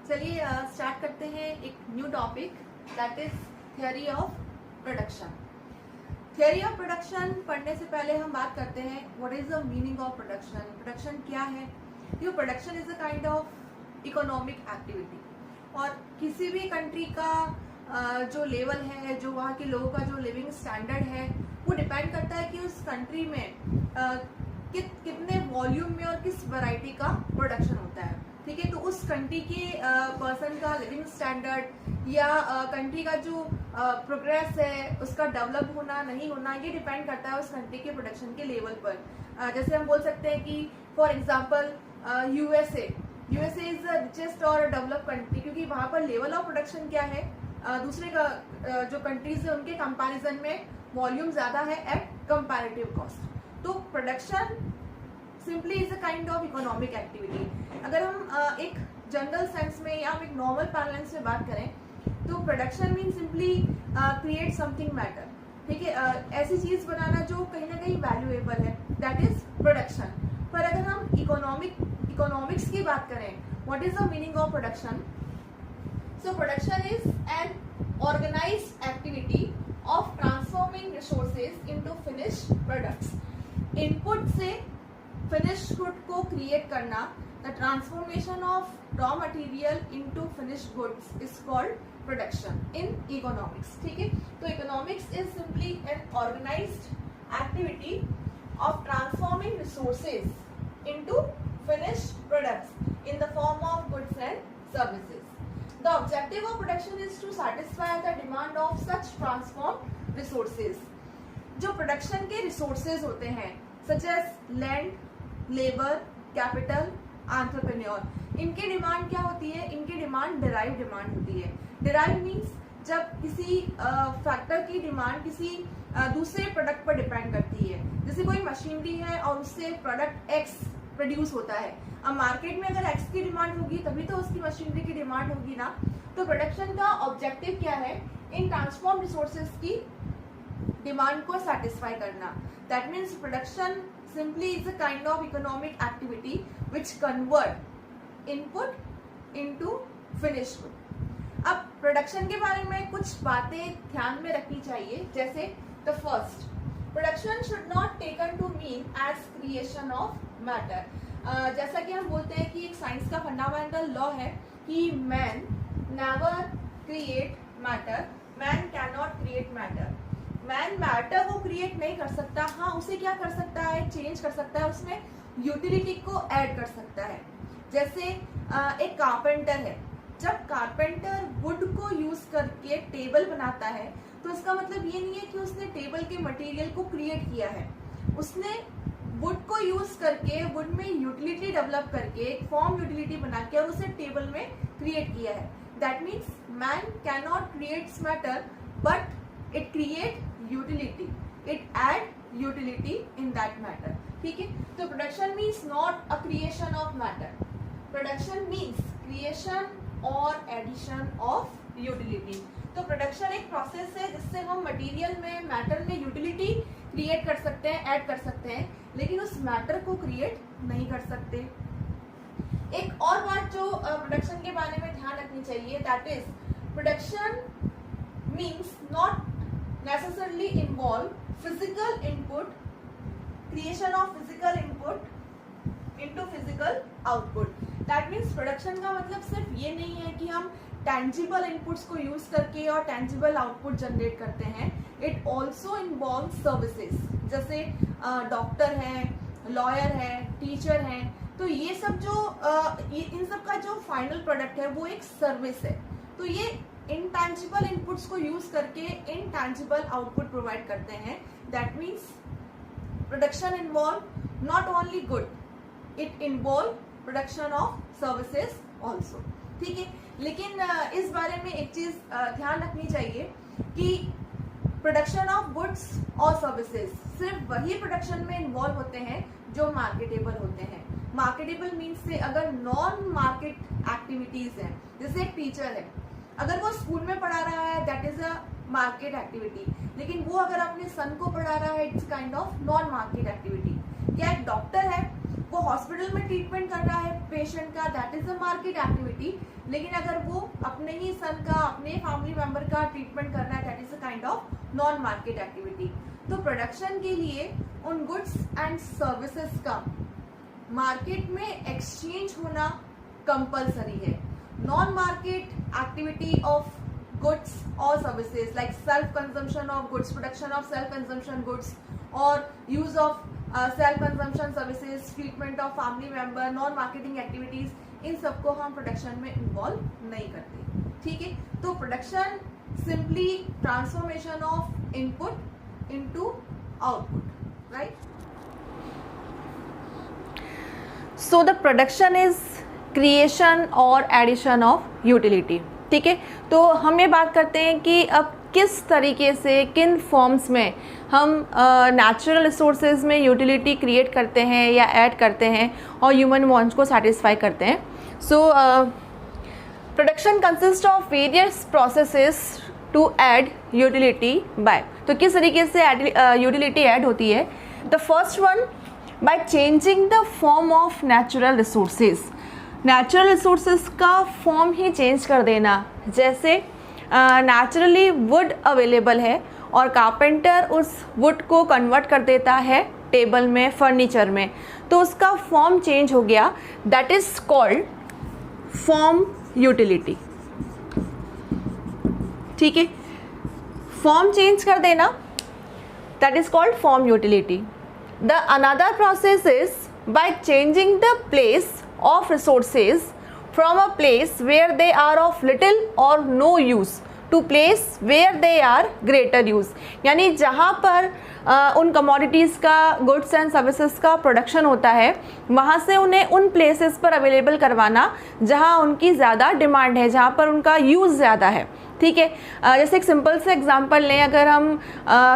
चलिए स्टार्ट करते हैं एक new topic that is theory of production. Theory of production पढ़ने से पहले हम बात करते हैं what is the meaning of production. Production क्या है? यो production is a kind of economic activity और किसी भी कंट्री का जो लेवल है, जो वहाँ के लोगों का जो लिविंग स्टैंडर्ड है, वो डिपेंड करता है कि उस कंट्री में कितने वॉल्यूम में और किस वैरायटी का प्रोडक्शन होता है। ठीक है, तो उस कंट्री के पर्सन का लिविंग स्टैंडर्ड या कंट्री का जो प्रोग्रेस है, उसका डेवलप होना नहीं होना, ये डिपेंड करता है उस कंट्री के प्रोडक्शन के लेवल पर। जैसे हम बोल सकते हैं कि for example USA is the richest और डेवलप कंट्री, क्योंकि वहां पर लेवल ऑफ प्रोडक्शन क्या है, दूसरे का जो कंट्रीज है उनके कंपैरिजन में वॉल्यूम ज्यादा है एट कंपैरेटिव कॉस्ट। तो production simply is a kind of economic activity. अगर हम एक जनरल सेंस में या हम एक नॉर्मल पैरेलेंस में बात करें तो production mean simply create something matter. ठीक है, ऐसी चीज बनाना जो कहीं ना कहीं वैल्यूएबल है, दैट इज प्रोडक्शन। पर अगर हम इकोनॉमिक्स की बात करें, what is the meaning of production? So production is an organized activity of transforming resources into finished products. Input से फिनिश्ड गुड को क्रिएट करना, the transformation of raw material into finished goods is called production in economics. ठीक है, तो economics is simply an organized activity of transforming resources into finished products in the form of goods and services. The objective of production is to satisfy the demand of such transformed resources. जो production के resources होते हैं such as land, labour, capital, entrepreneur, इनकी demand क्या होती है? इनकी demand derive demand होती है। डिराइव मीन्स जब किसी फैक्टर की डिमांड किसी दूसरे प्रोडक्ट पर डिपेंड करती है। जैसे कोई मशीनरी है और उससे प्रोडक्ट एक्स प्रोड्यूस होता है, अब मार्केट में अगर एक्स की डिमांड होगी तभी तो उसकी मशीनरी की डिमांड होगी ना। तो प्रोडक्शन का ऑब्जेक्टिव क्या है? इन ट्रांसफॉर्म रिसोर्सेज की डिमांड को सेटिस्फाई करना। That means production simply is a kind of economic activity which convert input into finished good. अब प्रोडक्शन के बारे में कुछ बातें ध्यान में रखनी चाहिए। जैसे the first, production should not taken to mean as creation of matter. जैसा कि हम बोलते हैं कि एक साइंस का फंडामेंटल लॉ है कि man never create matter, man can not create matter. Man matter को क्रिएट नहीं कर सकता, हाँ उसे क्या कर सकता है? चेंज कर सकता है, उसमें यूटिलिटी को ऐड कर सकता है। जैसे एक कारपेंटर है, जब कारपेंटर वुड को यूज करके टेबल बनाता है तो इसका मतलब ये नहीं है कि उसने टेबल के मटेरियल को क्रिएट किया है, उसने वुड को यूज करके वुड में यूटिलिटी डेवलप करके एक फॉर्म यूटिलिटी बना के और उसे टेबल में क्रिएट किया है। That means man can not create matter but it create utility, it add utility in that matter. ठीक है, तो production means not a creation of matter, production means creation और एडिशन ऑफ यूटिलिटी। तो production एक process है जिससे हम material में, मैटर में यूटिलिटी क्रिएट कर सकते हैं, ऐड कर सकते हैं, लेकिन उस मैटर को क्रिएट नहीं कर सकते। एक और बात जो प्रोडक्शन के बारे में ध्यान रखनी चाहिए, that is production means not necessarily involve physical input, creation of physical input into physical output. That means production का मतलब सिर्फ ये नहीं है कि हम टेंजिबल इनपुट्स को यूज करके और टेंजिबल आउटपुट जनरेट करते हैं। इट ऑल्सो इन्वॉल्व सर्विसेज, जैसे डॉक्टर है, लॉयर है, टीचर है। तो ये सब जो इन सब का जो फाइनल प्रोडक्ट है वो एक सर्विस है। तो ये इनटेंजिबल इनपुट्स को यूज करके इनटेंजिबल आउटपुट प्रोवाइड करते हैं। That means production involve not only good, it involve production of services also. ठीक है, लेकिन इस बारे में एक चीज ध्यान रखनी चाहिए कि प्रोडक्शन ऑफ गुड्स और सर्विसेज सिर्फ वही प्रोडक्शन में इन्वॉल्व होते हैं जो मार्केटेबल होते हैं। मार्केटेबल मीन्स से अगर नॉन मार्केट एक्टिविटीज हैं, जैसे एक टीचर है, अगर वो स्कूल में पढ़ा रहा है that is a market activity, लेकिन वो अगर अपने सन को पढ़ा रहा है it's kind of non market activity. या एक डॉक्टर है, वो हॉस्पिटल में ट्रीटमेंट कर रहा है पेशेंट का, that is a market activity. लेकिन अगर वो अपने ही सन का, अपने फैमिली मेंबर का ट्रीटमेंट कर रहा है, that is a kind of non market activity. तो प्रोडक्शन के लिए उन गुड्स एंड सर्विसेज का मार्केट में एक्सचेंज होना कंपलसरी है। Non market activity of goods or services like self consumption of goods, production of self consumption goods or use of self consumption services, treatment of family member, non marketing activities, इन सबको हम production में involve नहीं करते। ठीक है, तो production simply transformation of input into output, right. So the production is creation और addition of utility. ठीक है, तो हम ये बात करते हैं कि अब किस तरीके से, किन फॉर्म्स में हम नेचुरल रिसोर्सेज में यूटिलिटी क्रिएट करते हैं या ऐड करते हैं और ह्यूमन वांट्स को सेटिस्फाई करते हैं। So production consist of various processes to add utility by. तो किस तरीके से यूटिलिटी ऐड होती है? The first one, by changing the form of natural resources. Natural resources का फॉर्म ही चेंज कर देना। जैसे नेचुरली वुड अवेलेबल है और कारपेंटर उस वुड को कन्वर्ट कर देता है टेबल में, फर्नीचर में, तो उसका फॉर्म चेंज हो गया, that is called form utility. ठीक है, फॉर्म चेंज कर देना, that is called form utility. The another process is by changing the place of resources from a place where they are of little or no use to place where they are greater use। यानी जहाँ पर उन commodities का, goods and services का production होता है, वहाँ से उन्हें उन प्लेसेस पर अवेलेबल करवाना जहाँ उनकी ज़्यादा डिमांड है, जहाँ पर उनका यूज़ ज़्यादा है। ठीक है, जैसे एक सिंपल से एग्जांपल लें, अगर हम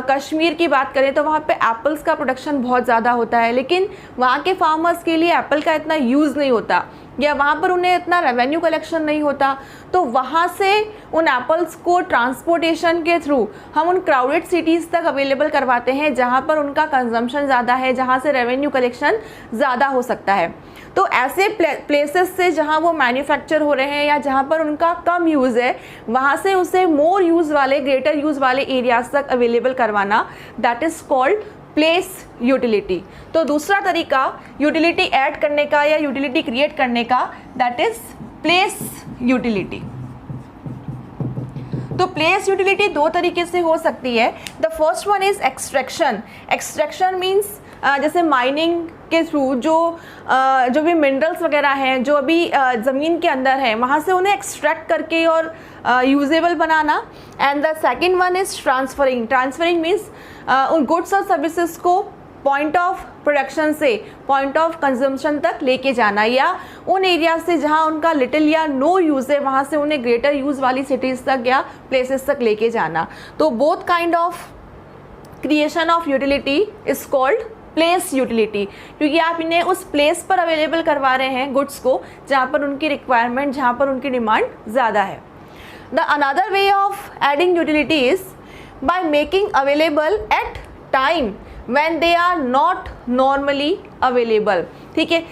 कश्मीर की बात करें तो वहाँ पे एप्पल्स का प्रोडक्शन बहुत ज़्यादा होता है, लेकिन वहाँ के फार्मर्स के लिए एप्पल का इतना यूज़ नहीं होता या वहाँ पर उन्हें इतना रेवेन्यू कलेक्शन नहीं होता, तो वहाँ से उन एप्पल्स को ट्रांसपोर्टेशन के थ्रू हम उन क्राउडेड सिटीज़ तक अवेलेबल करवाते हैं जहाँ पर उनका कंजम्पशन ज़्यादा है, जहाँ से रेवेन्यू कलेक्शन ज़्यादा हो सकता है। तो ऐसे प्लेसेस से जहाँ वो मैन्युफैक्चर हो रहे हैं या जहाँ पर उनका कम यूज़ है, वहाँ से उसे मोर यूज़ वाले, ग्रेटर यूज़ वाले एरियाज तक अवेलेबल करवाना, that is called place utility. तो दूसरा तरीका यूटिलिटी ऐड करने का या यूटिलिटी क्रिएट करने का, दैट इज प्लेस यूटिलिटी। तो प्लेस यूटिलिटी दो तरीके से हो सकती है। The first one is extraction. Extraction means जैसे माइनिंग के थ्रू जो भी मिनरल्स वगैरह हैं, जो अभी ज़मीन के अंदर है, वहाँ से उन्हें एक्सट्रैक्ट करके और usable banana. And the second one is transferring. Transferring means उन गुड्स और सर्विसेज को पॉइंट ऑफ प्रोडक्शन से पॉइंट ऑफ कंजम्पशन तक लेके जाना, या उन एरिया से जहाँ उनका लिटिल या नो यूज़ है, वहाँ से उन्हें ग्रेटर यूज़ वाली सिटीज़ तक या प्लेसेस तक लेके जाना। तो both kind of creation of utility is called place utility, क्योंकि आप इन्हें उस प्लेस पर अवेलेबल करवा रहे हैं गुड्स को जहाँ पर उनकी रिक्वायरमेंट, जहाँ पर उनकी डिमांड ज़्यादा है। The another way of adding utility is by making available at time when they are not normally available। ठीक है,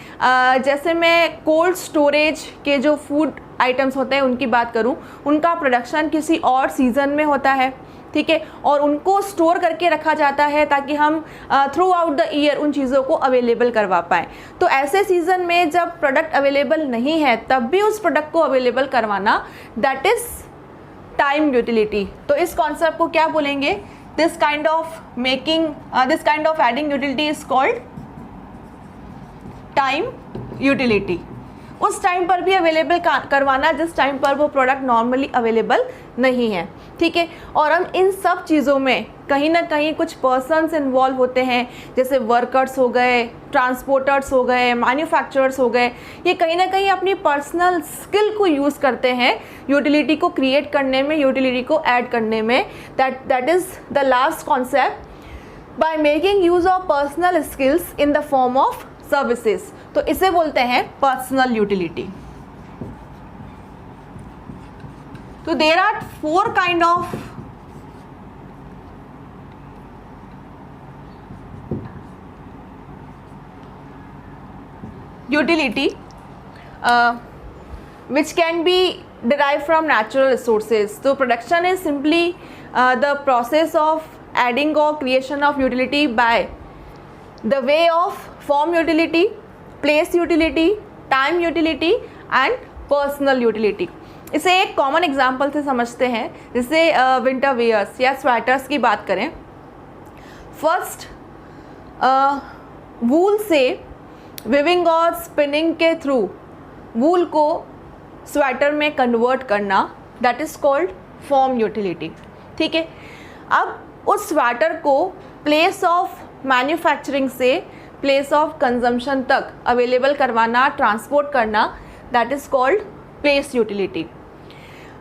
जैसे मैं कोल्ड स्टोरेज के जो फूड आइटम्स होते हैं उनकी बात करूं, उनका प्रोडक्शन किसी और सीज़न में होता है, ठीक है, और उनको स्टोर करके रखा जाता है ताकि हम थ्रू आउट द ईयर उन चीज़ों को अवेलेबल करवा पाएँ। तो ऐसे सीज़न में जब प्रोडक्ट अवेलेबल नहीं है तब भी उस प्रोडक्ट को अवेलेबल करवाना, दैट इज़ टाइम यूटिलिटी। तो इस कॉन्सेप्ट को क्या बोलेंगे? This kind of adding utility is called time utility। उस टाइम पर भी अवेलेबल करवाना जिस टाइम पर वो प्रोडक्ट नॉर्मली अवेलेबल नहीं है, ठीक है। और हम इन सब चीज़ों में कहीं ना कहीं कुछ पर्सन्स इन्वॉल्व होते हैं, जैसे वर्कर्स हो गए, ट्रांसपोर्टर्स हो गए, मैन्युफैक्चरर्स हो गए। ये कहीं ना कहीं अपनी पर्सनल स्किल को यूज़ करते हैं यूटिलिटी को क्रिएट करने में, यूटिलिटी को ऐड करने में। That is the last concept, by making use of personal skills in the form of services. तो इसे बोलते हैं पर्सनल यूटिलिटी। तो there are 4 kind of utility which can be derived from natural resources. So production is simply the process of adding or creation of utility by the way of form utility, place utility, time utility and personal utility. इसे एक common example से समझते हैं, जैसे winter wears या sweaters की बात करें. फर्स्ट वूल से विविंग और स्पिनिंग के थ्रू वूल को स्वेटर में कन्वर्ट करना, that is called form utility. ठीक है. अब उस स्वेटर को प्लेस ऑफ मैन्युफैक्चरिंग से प्लेस ऑफ कंजम्पशन तक अवेलेबल करवाना, ट्रांसपोर्ट करना, that is called place utility.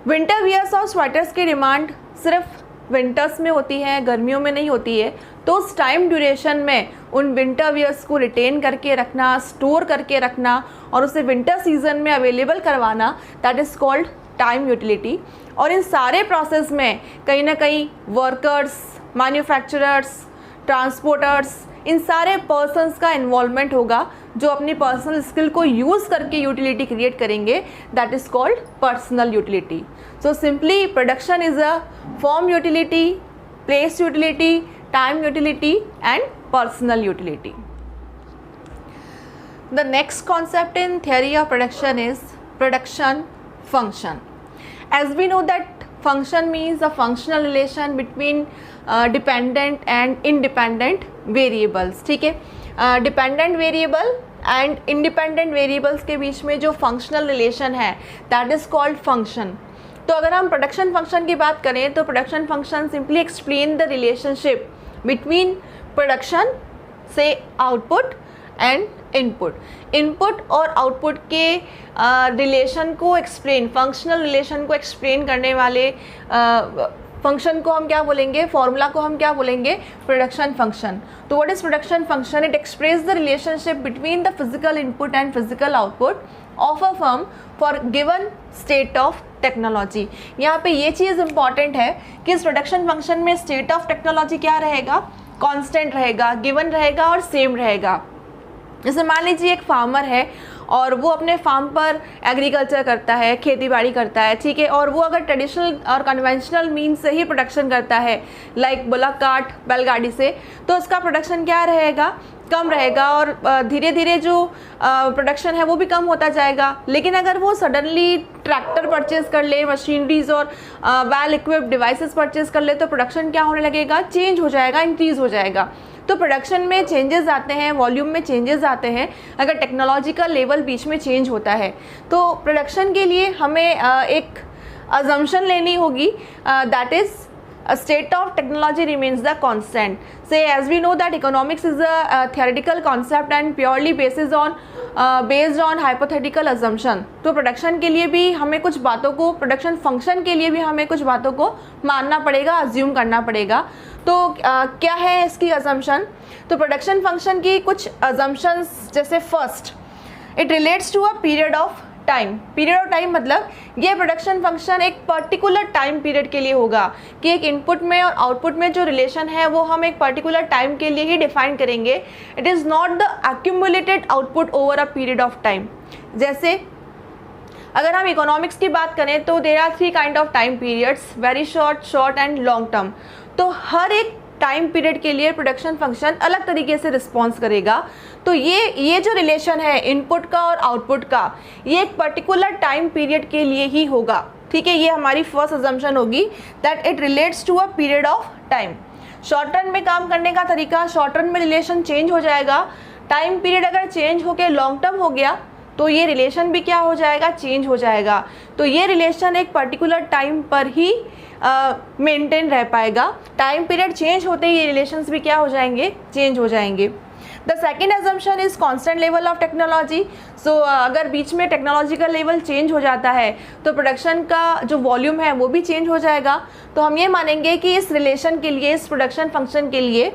Winter wears और स्वेटर्स की डिमांड सिर्फ विंटर्स में होती है, गर्मियों में नहीं होती है. तो उस टाइम ड्यूरेशन में उन विंटर वियर्स को रिटेन करके रखना, स्टोर करके रखना और उसे विंटर सीजन में अवेलेबल करवाना, that is called time utility. और इन सारे प्रोसेस में कहीं ना कहीं वर्कर्स, मैन्युफैक्चरर्स, ट्रांसपोर्टर्स, इन सारे पर्सन्स का इन्वॉल्वमेंट होगा जो अपनी पर्सनल स्किल को यूज़ करके यूटिलिटी क्रिएट करेंगे, that is called personal utility. So simply production is a form utility, place utility, time utility and personal utility. The next concept in theory of production is production function. As we know that function means a functional relation between dependent and independent variables. ठीक है. Dependent variable and independent variables के बीच में जो functional relation है, that is called function. तो अगर हम production function की बात करें तो production function simply explain the relationship between production से आउटपुट एंड इनपुट. इनपुट और आउटपुट के रिलेशन को एक्सप्लेन, फंक्शनल रिलेशन को एक्सप्लेन करने वाले फंक्शन को हम क्या बोलेंगे, फॉर्मूला को हम क्या बोलेंगे, प्रोडक्शन फंक्शन. तो what is production function? It express the relationship between the physical input and physical output of a firm for given state of technology. यहाँ पे ये चीज़ इंपॉर्टेंट है कि इस प्रोडक्शन फंक्शन में स्टेट ऑफ टेक्नोलॉजी क्या रहेगा, कांस्टेंट रहेगा, गिवन रहेगा और सेम रहेगा. जैसे मान लीजिए एक फार्मर है और वो अपने फार्म पर एग्रीकल्चर करता है, खेती बाड़ी करता है. ठीक है. और वो अगर ट्रेडिशनल और कन्वेंशनल मीन्स से ही प्रोडक्शन करता है, लाइक बुलक कार्ट, बैलगाड़ी से, तो उसका प्रोडक्शन क्या रहेगा, कम रहेगा और धीरे धीरे जो प्रोडक्शन है वो भी कम होता जाएगा. लेकिन अगर वो सडनली ट्रैक्टर परचेज कर ले, मशीनरीज और वेल इक्विप्ड डिवाइसेस परचेज कर ले, तो प्रोडक्शन क्या होने लगेगा, चेंज हो जाएगा, इंक्रीज हो जाएगा. तो प्रोडक्शन में चेंजेस आते हैं, वॉल्यूम में चेंजेस आते हैं अगर टेक्नोलॉजिकल लेवल बीच में चेंज होता है. तो प्रोडक्शन के लिए हमें एक अजम्पशन लेनी होगी, that is a state of technology remains the constant. Say, as we know that economics is a theoretical concept and purely based on hypothetical assumption. तो प्रोडक्शन के लिए भी हमें कुछ बातों को, प्रोडक्शन फंक्शन के लिए भी हमें कुछ बातों को मानना पड़ेगा, अज्यूम करना पड़ेगा. तो क्या है इसकी अजम्पशन? तो प्रोडक्शन फंक्शन की कुछ अजम्पशंस, जैसे first, it relates to a period of time. Period of time मतलब ये प्रोडक्शन फंक्शन एक पर्टिकुलर टाइम पीरियड के लिए होगा कि एक इनपुट में और आउटपुट में जो रिलेशन है वो हम एक पर्टिकुलर टाइम के लिए ही डिफाइन करेंगे. It is not the accumulated output over a period of time. जैसे अगर हम इकोनॉमिक्स की बात करें तो there are 3 kind of time periods, very short, short and long term. तो हर एक टाइम पीरियड के लिए प्रोडक्शन फंक्शन अलग तरीके से रिस्पॉन्स करेगा. तो ये जो रिलेशन है इनपुट का और आउटपुट का, ये एक पर्टिकुलर टाइम पीरियड के लिए ही होगा. ठीक है. ये हमारी फर्स्ट अजम्पशन होगी that it relates to a period of time. Short term में काम करने का तरीका, शॉर्ट टर्म में रिलेशन चेंज हो जाएगा. टाइम पीरियड अगर चेंज होकर लॉन्ग टर्म हो गया तो ये रिलेशन भी क्या हो जाएगा, चेंज हो जाएगा. तो ये रिलेशन एक पर्टिकुलर टाइम पर ही मेंटेन रह पाएगा. टाइम पीरियड चेंज होते ही ये रिलेशंस भी क्या हो जाएंगे, चेंज हो जाएंगे. The second assumption is constant level of technology. So अगर बीच में टेक्नोलॉजिकल लेवल चेंज हो जाता है तो प्रोडक्शन का जो वॉल्यूम है वो भी चेंज हो जाएगा. तो हम ये मानेंगे कि इस रिलेशन के लिए, इस प्रोडक्शन फंक्शन के लिए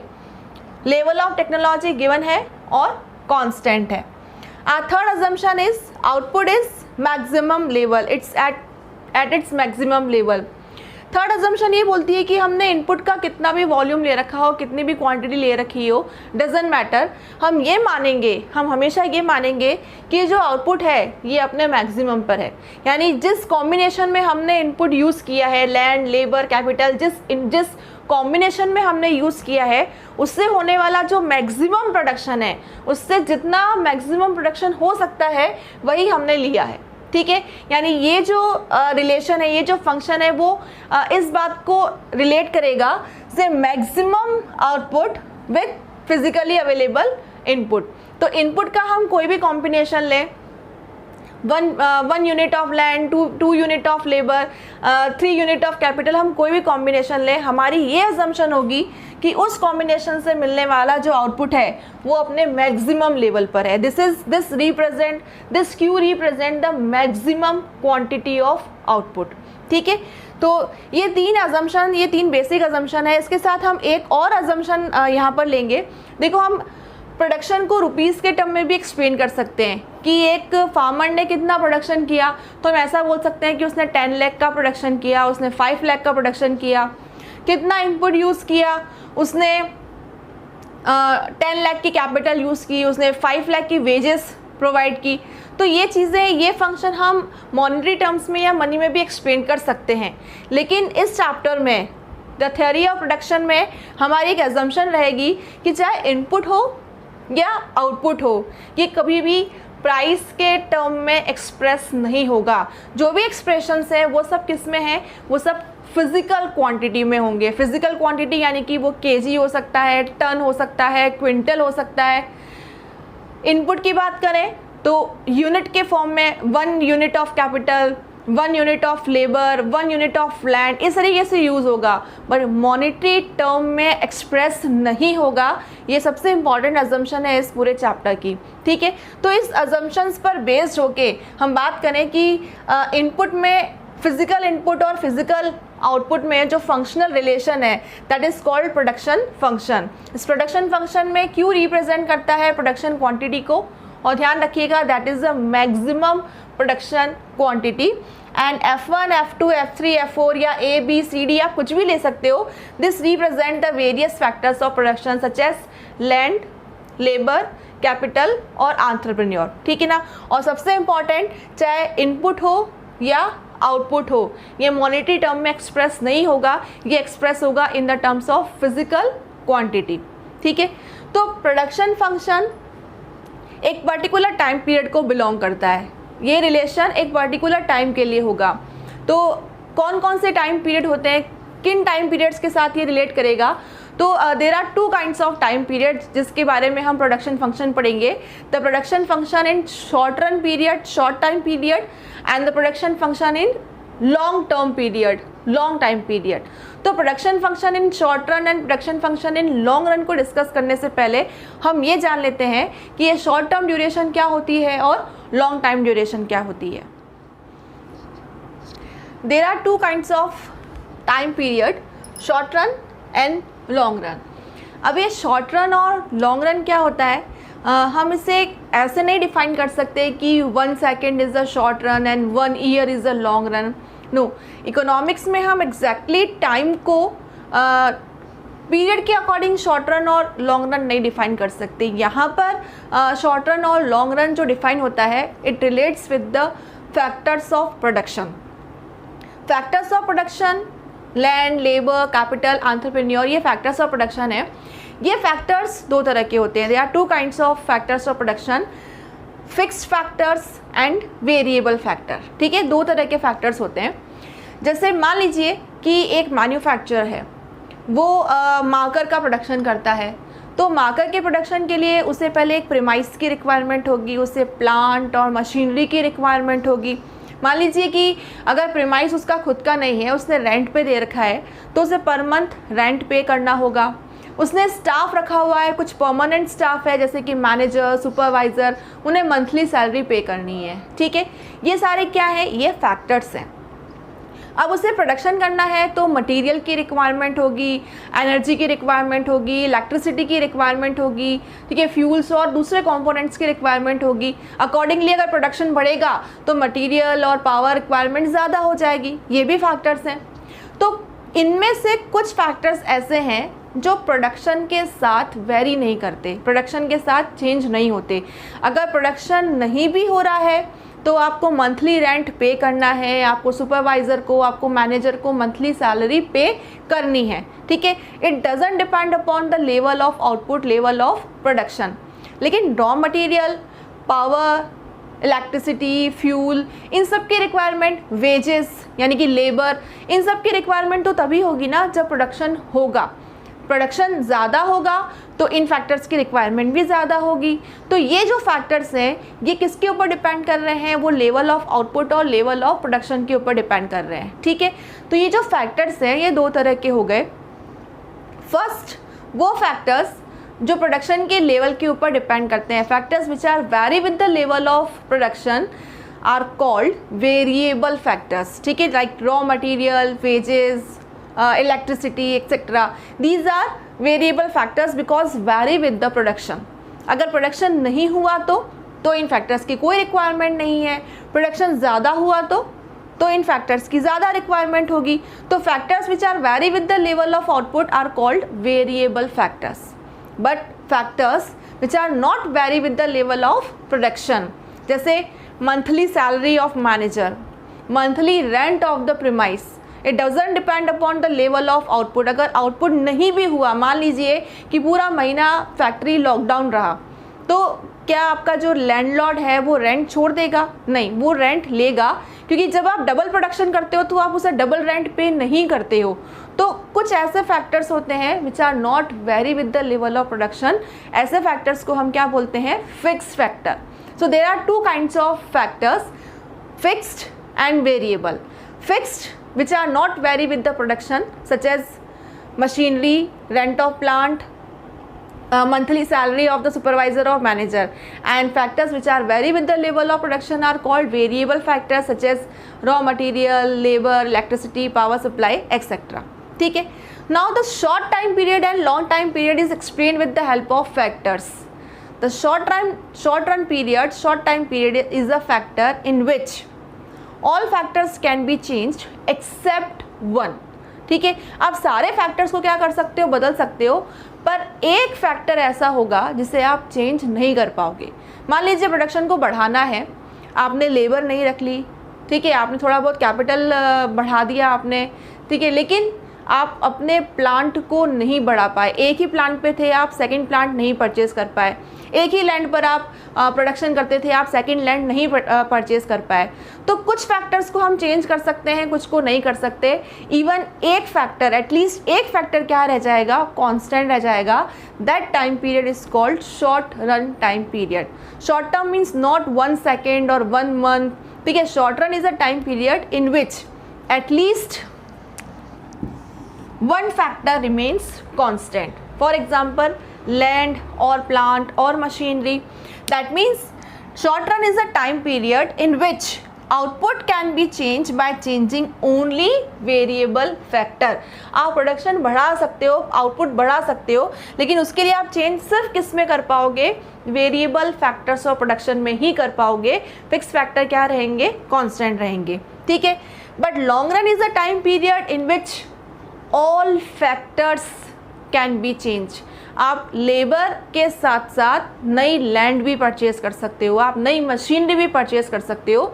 लेवल ऑफ टेक्नोलॉजी गिवन है और कॉन्स्टेंट है. Third assumption is output is maximum level, it's at its maximum level. Third assumption ये बोलती है कि हमने इनपुट का कितना भी वॉल्यूम ले रखा हो, कितनी भी क्वांटिटी ले रखी हो, डजेंट मैटर, हम ये मानेंगे, हम हमेशा ये मानेंगे कि जो आउटपुट है ये अपने मैक्सिमम पर है। यानी जिस कॉम्बिनेशन में हमने इनपुट यूज़ किया है, लैंड, लेबर, कैपिटल, जिस कॉम्बिनेशन में हमने यूज़ किया है, उससे होने वाला जो मैक्सिमम प्रोडक्शन है, उससे जितना मैक्सिमम प्रोडक्शन हो सकता है वही हमने लिया है। ठीक है, यानी ये जो रिलेशन है, ये जो फंक्शन है, वो इस बात को रिलेट करेगा से maximum output with physically available input. तो इनपुट का हम कोई भी कॉम्बिनेशन लें, 1 unit of land, 2 unit of labour, 3 unit of capital, हम कोई भी कॉम्बिनेशन लें, हमारी ये अजम्पशन होगी कि उस कॉम्बिनेशन से मिलने वाला जो आउटपुट है वो अपने मैक्सिमम लेवल पर है। This Q represent the maximum quantity of output. ठीक है, तो ये 3 बेसिक अजम्पशन है। इसके साथ हम एक और अजम्पशन यहाँ पर लेंगे। देखो, हम प्रोडक्शन को रुपीज़ के टर्म में भी एक्सप्लेन कर सकते हैं कि एक फार्मर ने कितना प्रोडक्शन किया, तो हम ऐसा बोल सकते हैं कि उसने 10 लाख का प्रोडक्शन किया, उसने 5 लाख का प्रोडक्शन किया। कितना इनपुट यूज़ किया, उसने 10 लाख की कैपिटल यूज़ की, उसने 5 लाख की वेजेस प्रोवाइड की। तो ये चीज़ें, ये फंक्शन हम मॉनेटरी टर्म्स में या मनी में भी एक्सप्लेन कर सकते हैं। लेकिन इस चैप्टर में, द थ्योरी ऑफ प्रोडक्शन में, हमारी एक एजम्पशन रहेगी कि चाहे इनपुट हो या आउटपुट हो, ये कभी भी प्राइस के टर्म में एक्सप्रेस नहीं होगा। जो भी एक्सप्रेशंस है वो सब किस में है, वो सब फिजिकल क्वांटिटी में होंगे। फिजिकल क्वांटिटी यानी कि वो केजी हो सकता है, टन हो सकता है, क्विंटल हो सकता है। इनपुट की बात करें तो यूनिट के फॉर्म में 1 unit of capital, 1 unit of labour, 1 unit of land, इस तरीके से यूज़ होगा, बट मॉनेटरी टर्म में एक्सप्रेस नहीं होगा। ये सबसे इम्पॉर्टेंट अजम्पशन है इस पूरे चैप्टर की। ठीक है, तो इस अजम्पशंस पर बेस्ड होके हम बात करें कि इनपुट में, फिजिकल इनपुट और फिजिकल आउटपुट में जो फंक्शनल रिलेशन है, that is called production function. इस प्रोडक्शन फंक्शन में क्यू रिप्रेजेंट करता है प्रोडक्शन क्वांटिटी को, और ध्यान रखिएगा that is the maximum production quantity. And F1, F2, F3, F4 या A, B, C, D आप कुछ भी ले सकते हो। This represent the various factors of production such as land, labour, capital और एंटरप्रेन्योर। ठीक है ना। और सबसे इम्पॉर्टेंट, चाहे इनपुट हो या आउटपुट हो, ये मॉनेटरी टर्म में एक्सप्रेस नहीं होगा, ये एक्सप्रेस होगा in the terms of physical quantity. ठीक है, तो प्रोडक्शन फंक्शन एक पर्टिकुलर टाइम पीरियड को बिलोंग करता है। ये रिलेशन एक पर्टिकुलर टाइम के लिए होगा। तो कौन कौन से टाइम पीरियड होते हैं, किन टाइम पीरियड्स के साथ ये रिलेट करेगा, तो there are 2 kinds of time period जिसके बारे में हम प्रोडक्शन फंक्शन पढ़ेंगे। The production function in short run period, short time period, and the production function in long term period, long time period. तो production function in short run and production function in long run को discuss करने से पहले हम ये जान लेते हैं कि ये शॉर्ट टर्म ड्यूरेशन क्या होती है और लॉन्ग टाइम ड्यूरेशन क्या होती है। There are 2 kinds of time period, short run and long run. अब ये शॉर्ट रन और लॉन्ग रन क्या होता है, हम इसे ऐसे नहीं डिफाइन कर सकते कि 1 second is a short run and 1 year is a long run. No, economics में हम एग्जैक्टली टाइम को पीरियड के अकॉर्डिंग शॉर्ट रन और लॉन्ग रन नहीं डिफाइन कर सकते। यहाँ पर शॉर्ट रन और लॉन्ग रन जो डिफाइन होता है, it relates with the factors of production. Factors of production, land, labour, capital, entrepreneur, ये फैक्टर्स ऑफ प्रोडक्शन है। ये फैक्टर्स 2 तरह के होते हैं। They are 2 kinds of factors of production, fixed factors and variable factor. ठीक है, 2 तरह के फैक्टर्स होते हैं। जैसे मान लीजिए कि एक मैन्युफैक्चरर है, वो मार्कर का प्रोडक्शन करता है। तो मार्कर के प्रोडक्शन के लिए उसे पहले एक प्रीमाइस की रिक्वायरमेंट होगी, उसे प्लांट और मशीनरी की रिक्वायरमेंट होगी। मान लीजिए कि अगर प्रीमाइस उसका खुद का नहीं है, उसने रेंट पे दे रखा है, तो उसे पर मंथ रेंट पे करना होगा। उसने स्टाफ रखा हुआ है, कुछ परमानेंट स्टाफ है जैसे कि मैनेजर, सुपरवाइज़र, उन्हें मंथली सैलरी पे करनी है। ठीक है, ये सारे क्या है, ये फैक्टर्स हैं। अब उसे प्रोडक्शन करना है तो मटेरियल की रिक्वायरमेंट होगी, एनर्जी की रिक्वायरमेंट होगी, इलेक्ट्रिसिटी की रिक्वायरमेंट होगी, ठीक है, फ्यूल्स और दूसरे कंपोनेंट्स की रिक्वायरमेंट होगी। अकॉर्डिंगली अगर प्रोडक्शन बढ़ेगा तो मटेरियल और पावर रिक्वायरमेंट ज़्यादा हो जाएगी। ये भी फैक्टर्स हैं। तो इनमें से कुछ फैक्टर्स ऐसे हैं जो प्रोडक्शन के साथ वेरी नहीं करते, प्रोडक्शन के साथ चेंज नहीं होते। अगर प्रोडक्शन नहीं भी हो रहा है तो आपको मंथली रेंट पे करना है, आपको सुपरवाइज़र को, आपको मैनेजर को मंथली सैलरी पे करनी है, ठीक है। It doesn't depend upon the level of output, level of production. लेकिन raw material, power, electricity, fuel, इन सब की रिक्वायरमेंट, वेजेस यानी कि लेबर, इन सब की रिक्वायरमेंट तो तभी होगी ना जब प्रोडक्शन होगा। प्रोडक्शन ज़्यादा होगा तो इन फैक्टर्स की रिक्वायरमेंट भी ज़्यादा होगी। तो ये जो फैक्टर्स हैं ये किसके ऊपर डिपेंड कर रहे हैं? वो लेवल ऑफ आउटपुट और लेवल ऑफ प्रोडक्शन के ऊपर डिपेंड कर रहे हैं, ठीक है। तो ये जो फैक्टर्स हैं ये दो तरह के हो गए। फर्स्ट, वो फैक्टर्स जो प्रोडक्शन के लेवल के ऊपर डिपेंड करते हैं, factors which are vary with the level of production are called variable factors, ठीक है। Like raw material, wages, electricity etc. These are variable factors because vary with the production. अगर production नहीं हुआ तो इन फैक्टर्स की कोई रिक्वायरमेंट नहीं है, प्रोडक्शन ज़्यादा हुआ तो इन फैक्टर्स की ज़्यादा रिक्वायरमेंट होगी। तो factors which are vary with the level of output are called variable factors. But factors which are not vary with the level of production, जैसे monthly salary of manager, monthly rent of the premise, it doesn't depend upon the level of output. अगर output नहीं भी हुआ, मान लीजिए कि पूरा महीना फैक्ट्री लॉकडाउन रहा, तो क्या आपका जो लैंडलॉर्ड है वो रेंट छोड़ देगा? नहीं, वो रेंट लेगा, क्योंकि जब आप डबल प्रोडक्शन करते हो तो आप उसे डबल रेंट पे नहीं करते हो। तो कुछ ऐसे फैक्टर्स होते हैं which are not vary with the level of production, ऐसे फैक्टर्स को हम क्या बोलते हैं? Fixed factor. So there are two kinds of factors, fixed and variable. Fixed which are not vary with the production, such as machinery, rent of plant, monthly salary of the supervisor or manager, and factors which are vary with the level of production are called variable factors, such as raw material, labor, electricity, power supply etc. ठीक है। Now the short time period and long time period is explained with the help of factors. The short time period is a factor in which all factors can be changed except one, ठीक है। आप सारे factors को क्या कर सकते हो? बदल सकते हो, पर एक फैक्टर ऐसा होगा जिसे आप चेंज नहीं कर पाओगे। मान लीजिए प्रोडक्शन को बढ़ाना है, आपने लेबर नहीं रख ली, ठीक है, आपने थोड़ा बहुत कैपिटल बढ़ा दिया आपने, ठीक है, लेकिन आप अपने प्लांट को नहीं बढ़ा पाए। एक ही प्लांट पे थे आप, सेकंड प्लांट नहीं परचेज कर पाए। एक ही लैंड पर आप प्रोडक्शन करते थे, आप सेकंड लैंड नहीं परचेज कर पाए। तो कुछ फैक्टर्स को हम चेंज कर सकते हैं, कुछ को नहीं कर सकते। इवन एक फैक्टर, एटलीस्ट एक फैक्टर क्या रह जाएगा? कांस्टेंट रह जाएगा। That time period is called short run time period. Short term means not 1 second और 1 मंथ, ठीक है। Short run is a time period in which at least one factor remains constant. For example, land or plant or machinery. That means short run is a time period in which output can be changed by changing only variable factor. आप production बढ़ा सकते हो, output बढ़ा सकते हो, लेकिन उसके लिए आप चेंज सिर्फ किस में कर पाओगे? वेरिएबल फैक्टर्स ऑफ प्रोडक्शन में ही कर पाओगे। फिक्स फैक्टर क्या रहेंगे? कांस्टेंट रहेंगे, ठीक है। But long run is a time period in which all factors can be change. आप लेबर के साथ साथ नई लैंड भी परचेज कर सकते हो, आप नई मशीनरी भी परचेज कर सकते हो।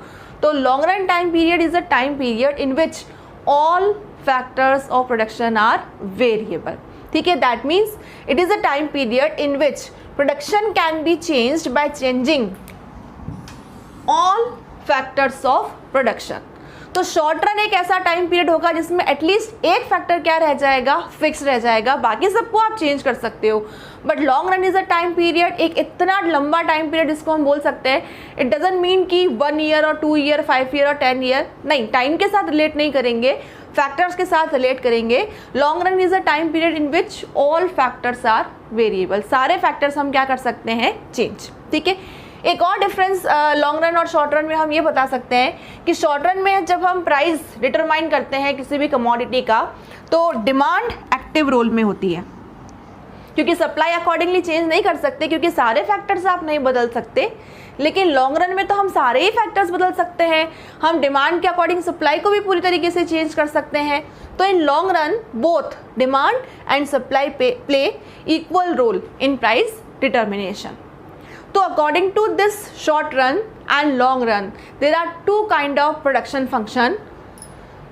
तो long run time period is a time period in which all factors of production are variable, ठीक है। That means it is a time period in which production can be changed by changing all factors of production. तो short run एक ऐसा time period होगा जिसमें at least एक factor क्या रह जाएगा? फिक्स रह जाएगा, बाकी सबको आप चेंज कर सकते हो। But long run is a time period, एक इतना लंबा टाइम पीरियड जिसको हम बोल सकते हैं, इट डजंट मीन कि 1 ईयर और 2 ईयर, 5 ईयर और 10 ईयर, नहीं, टाइम के साथ रिलेट नहीं करेंगे, फैक्टर्स के साथ रिलेट करेंगे। Long run is a time period in which all factors are variable. सारे फैक्टर्स हम क्या कर सकते हैं? चेंज, ठीक है। एक और डिफरेंस लॉन्ग रन और शॉर्ट रन में हम ये बता सकते हैं कि शॉर्ट रन में जब हम प्राइस डिटरमाइन करते हैं किसी भी कमोडिटी का, तो डिमांड एक्टिव रोल में होती है, क्योंकि सप्लाई अकॉर्डिंगली चेंज नहीं कर सकते, क्योंकि सारे फैक्टर्स आप नहीं बदल सकते, लेकिन लॉन्ग रन में तो हम सारे ही फैक्टर्स बदल सकते हैं। हम डिमांड के अकॉर्डिंग सप्लाई को भी पूरी तरीके से चेंज कर सकते हैं। तो in long run both demand and supply play equal role in price determination. तो according to this short run and long run there are two kind of production function.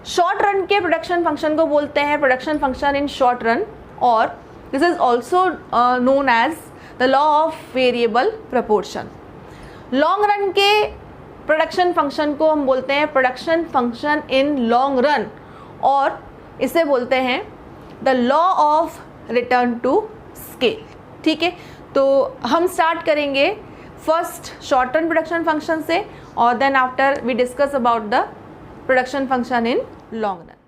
Short run के production function को बोलते हैं production function in short run, और this is also known as the law of variable proportion. Long run के production function को हम बोलते हैं production function in long run, और इसे बोलते हैं the law of return to scale. ठीक है, तो हम स्टार्ट करेंगे first short run production function से, और then after we discuss about the production function in long run.